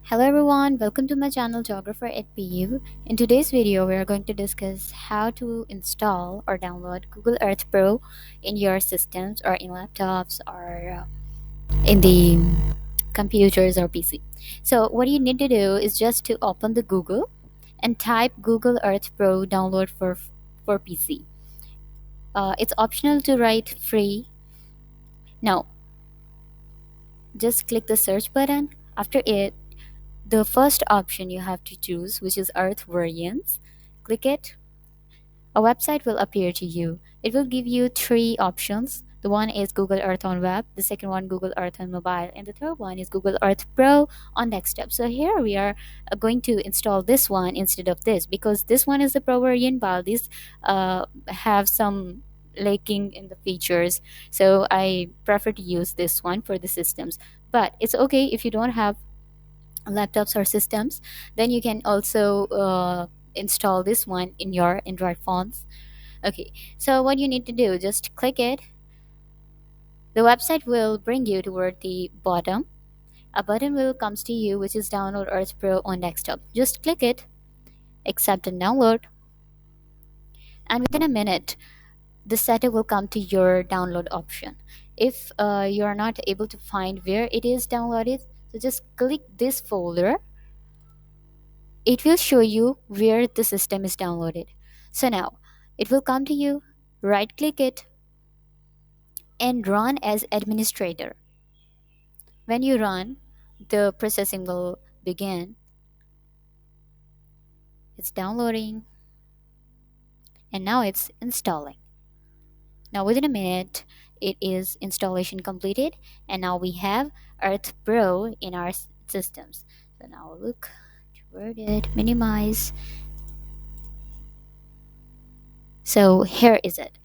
Hello everyone, welcome to my channel Geographer at PU. In today's video, we are going to discuss how to install or download Google Earth Pro in your systems or in laptops or in the computers or PC. So what you need to do is just to open the Google and type Google Earth Pro download for PC. It's optional to write free. Now, just click the search button. After it, the first option you have to choose, which is Earth variants, click it. A website will appear to you. It will give you three options. The one is Google Earth on web, the second one Google Earth on mobile, and the third one is Google Earth Pro on desktop. So here we are going to install this one instead of this because this one is the Pro variant while these have some lacking in the features. So I prefer to use this one for the systems. But it's okay if you don't have laptops or systems, then you can also install this one in your Android phones. Okay, so what you need to do, just click it. The website will bring you toward the bottom. A button will comes to you which is download Earth Pro on desktop. Just click it, accept and download, and within a minute the setup will come to your download option. If you are not able to find where it is downloaded, so just click this folder. It will show you where the system is downloaded. So now it will come to you, right click it, and run as administrator. When you run, the processing will begin. It's downloading and now it's installing. Now within a minute, it is installation completed and now we have Earth Pro in our systems. So now look toward it, minimize. So here is it.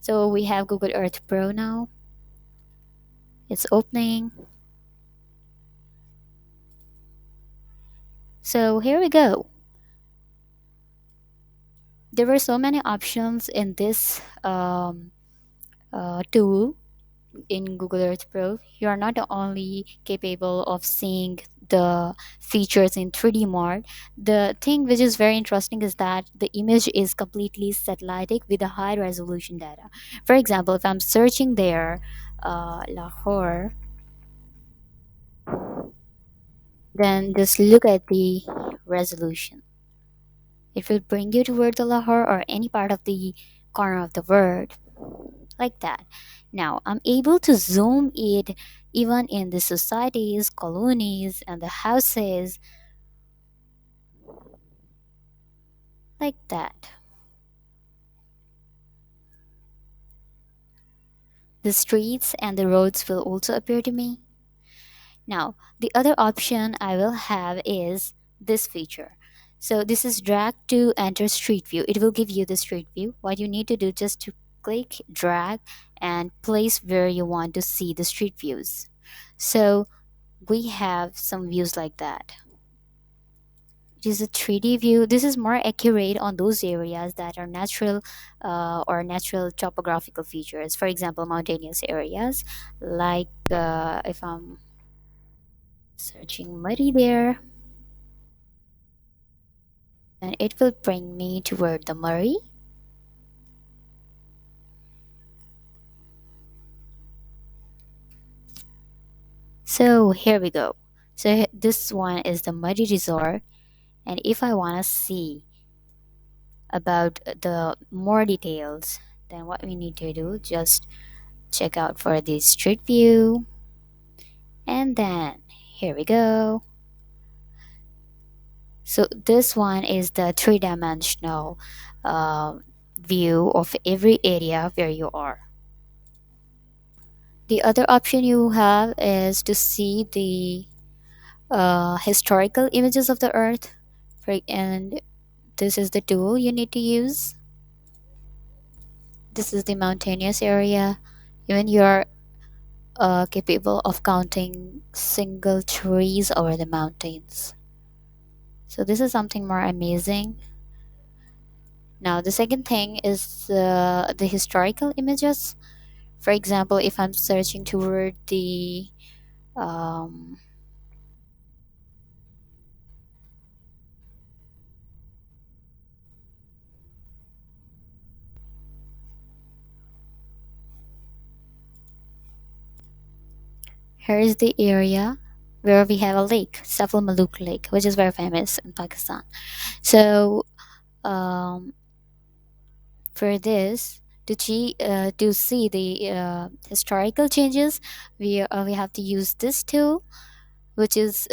So we have Google Earth Pro now. It's opening. So here we go. There were so many options in this tool in Google Earth Pro. You are not only capable of seeing the features in 3D mode. The thing which is very interesting is that the image is completely satellitic with a high resolution data. For example, if I'm searching there, Lahore, then just look at the resolution. It will bring you toward the Lahore or any part of the corner of the world like that. Now I'm able to zoom it even in the societies, colonies, and the houses like that. The streets and the roads will also appear to me. Now, the other option I will have is this feature. So this is drag to enter street view. It will give you the street view. What you need to do just to click, drag, and place where you want to see the street views. So we have some views like that. It is a 3D view. This is more accurate on those areas that are natural or natural topographical features. For example, mountainous areas, like if I'm searching muddy there, then it will bring me toward the Murray. So here we go. So this one is the muddy resort, and if I want to see about the more details, then what we need to do, just check out for the street view, and then here we go. So this one is the three-dimensional view of every area where you are. The other option you have is to see the historical images of the earth, and this is the tool you need to use. This is the mountainous area. Even you're capable of counting single trees over the mountains. So this is something more amazing. Now the second thing is the historical images. For example, if I'm searching toward the um, Here is the area where we have a lake, Safal Maluk Lake, which is very famous in Pakistan. So um, for this, to see the historical changes, we have to use this tool, which is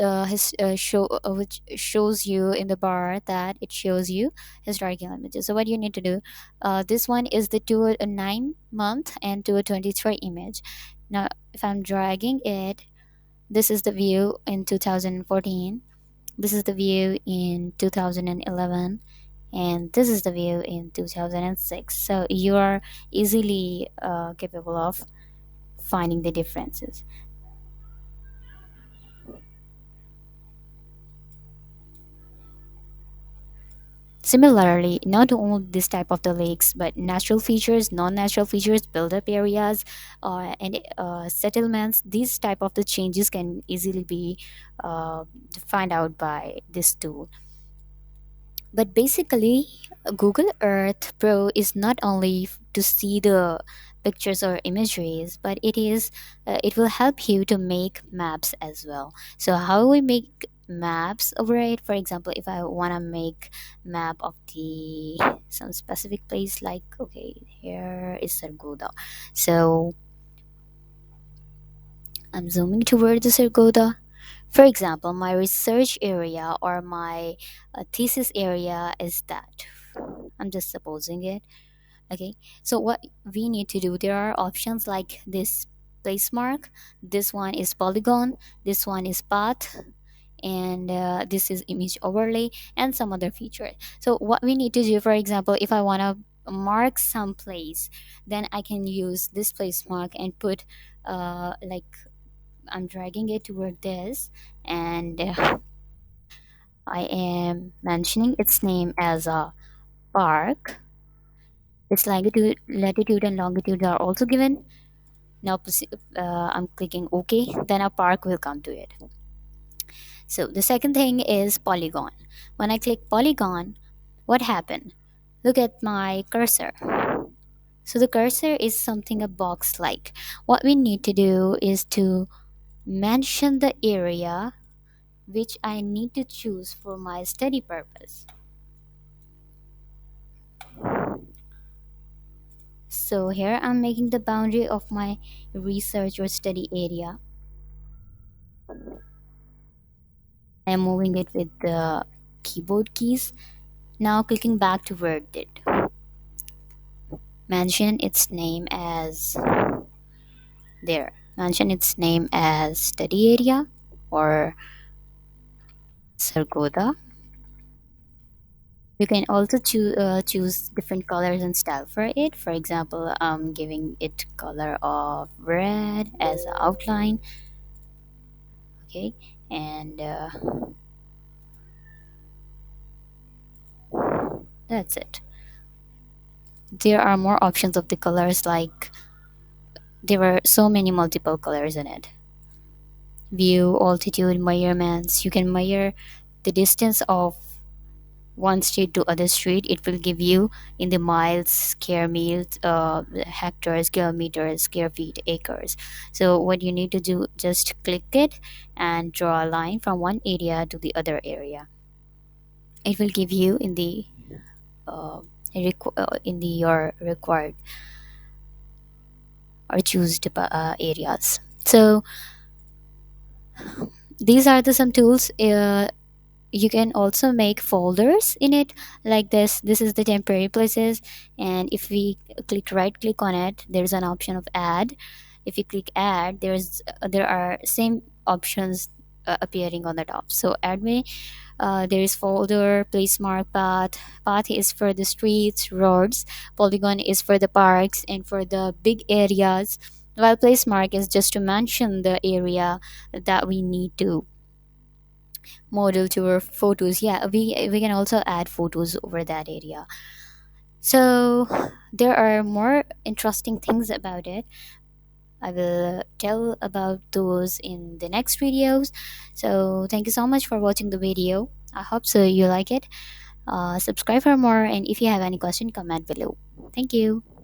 which shows you in the bar that it shows you historical images. So what you need to do, this one is the 9 month and 2023 image. Now if I'm dragging it, this is the view in 2014, this is the view in 2011, and this is the view in 2006. So you are easily capable of finding the differences. Similarly, not only this type of the lakes, but natural features, non-natural features, build-up areas, and settlements. These type of the changes can easily be uh, find out by this tool. But basically, Google Earth Pro is not only to see the pictures or imageries, but it will help you to make maps as well. So how we make maps over it? For example, if I want to make map of the some specific place, like okay, here is Sargoda. So I'm zooming toward the Sargoda. For example, my research area or my thesis area is that. I'm just supposing it. Okay. So what we need to do, there are options like this place mark. This one is polygon. This one is path. And this is image overlay and some other feature. So what we need to do, for example, if I want to mark some place, then I can use this place mark and put like I'm dragging it toward this, and I am mentioning its name as a park. Its latitude and longitude are also given. Now I'm clicking OK, then a park will come to it. So the second thing is polygon. When I click polygon, what happened? Look at my cursor. So the cursor is something a box like. What we need to do is to mention the area which I need to choose for my study purpose. So here I'm making the boundary of my research or study area. I'm moving it with the keyboard keys. Now clicking back to where it did. Mention its name as there. Mention its name as study area or Sargoda. You can also choose different colors and style for it. For example, I'm giving it color of red as an outline. Okay, and that's it. There are more options of the colors, like there were so many multiple colors in it. View, altitude, measurements. You can measure the distance of one street to other street. It will give you in the miles, square meters, hectares, kilometers, square feet, acres. So what you need to do, just click it and draw a line from one area to the other area. It will give you in the in the your required or choose areas. So these are the some tools. You can also make folders in it, like this is the temporary places, and if we right click on it, there's an option of add. If you click add, there are same options appearing on the top. So add me, there is folder, place mark, path is for the streets, roads, polygon is for the parks and for the big areas, while place mark is just to mention the area that we need to model to our photos. Yeah, we can also add photos over that area. So there are more interesting things about it. I will tell about those in the next videos. So thank you so much for watching the video. I hope so you like it. Subscribe for more, and if you have any question, comment below. Thank you.